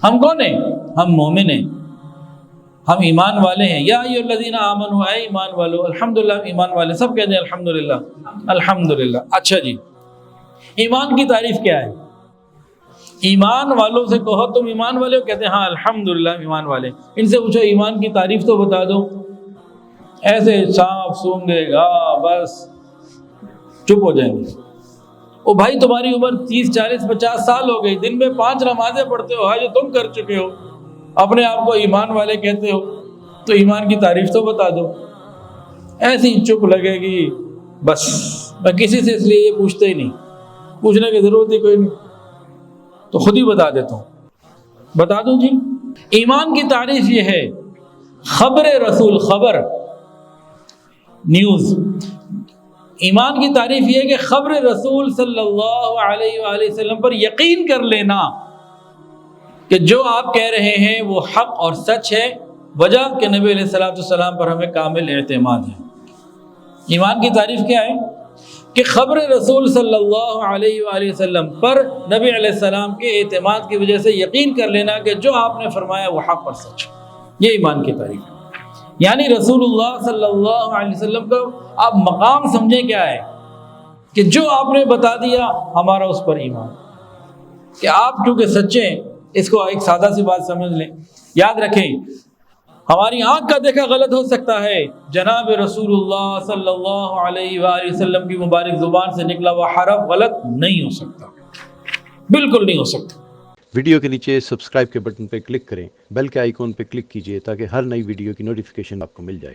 ہم کون ہیں؟ ہم مومن ہیں، ہم ایمان والے ہیں۔ یا ایھا الذین آمنوا، اے ایمان والو، الحمدللہ ایمان والے سب کہتے ہیں الحمدللہ الحمدللہ۔ اچھا جی، ایمان کی تعریف کیا ہے؟ ایمان والوں سے کہو تم ایمان والے ہو، کہتے ہیں ہاں الحمدللہ ایمان والے۔ ان سے پوچھو ایمان کی تعریف تو بتا دو، ایسے صاف سونگے گا بس چپ ہو جائیں گے۔ او بھائی تمہاری عمر 30 40 50 سال ہو گئی، دن میں 5 نمازیں پڑھتے ہو، جو تم کر چکے ہو، اپنے آپ کو ایمان والے کہتے ہو، تو ایمان کی تعریف تو بتا دو۔ ایسی چپ لگے گی بس۔ میں کسی سے اس لیے یہ پوچھتے ہی نہیں، پوچھنے کی ضرورت ہی کوئی نہیں، تو خود ہی بتا دیتا ہوں۔ بتا دوں جی، ایمان کی تعریف یہ ہے، خبر رسول، خبر نیوز۔ ایمان کی تعریف یہ ہے کہ خبر رسول صلی اللہ علیہ وآلہ وسلم پر یقین کر لینا کہ جو آپ کہہ رہے ہیں وہ حق اور سچ ہے، وجہ کہ نبی علیہ السلام پر ہمیں کامل اعتماد ہے۔ ایمان کی تعریف کیا ہے؟ کہ خبر رسول صلی اللہ علیہ وآلہ وسلم پر نبی علیہ السلام کے اعتماد کی وجہ سے یقین کر لینا کہ جو آپ نے فرمایا وہ حق اور سچ ہے۔ یہ ایمان کی تعریف ہے۔ یعنی رسول اللہ صلی اللہ علیہ وسلم کو آپ مقام سمجھیں کیا ہے کہ جو آپ نے بتا دیا ہمارا اس پر ایمان، کہ آپ کیونکہ سچے ہیں۔ اس کو ایک سادہ سی بات سمجھ لیں، یاد رکھیں، ہماری آنکھ کا دیکھا غلط ہو سکتا ہے، جناب رسول اللہ صلی اللہ علیہ وآلہ وسلم کی مبارک زبان سے نکلا وہ حرف غلط نہیں ہو سکتا، بالکل نہیں ہو سکتا۔ ویڈیو کے نیچے سبسکرائب کے بٹن پہ کلک کریں، بیل کے آئیکن پہ کلک کیجئے تاکہ ہر نئی ویڈیو کی نوٹیفیکیشن آپ کو مل جائے۔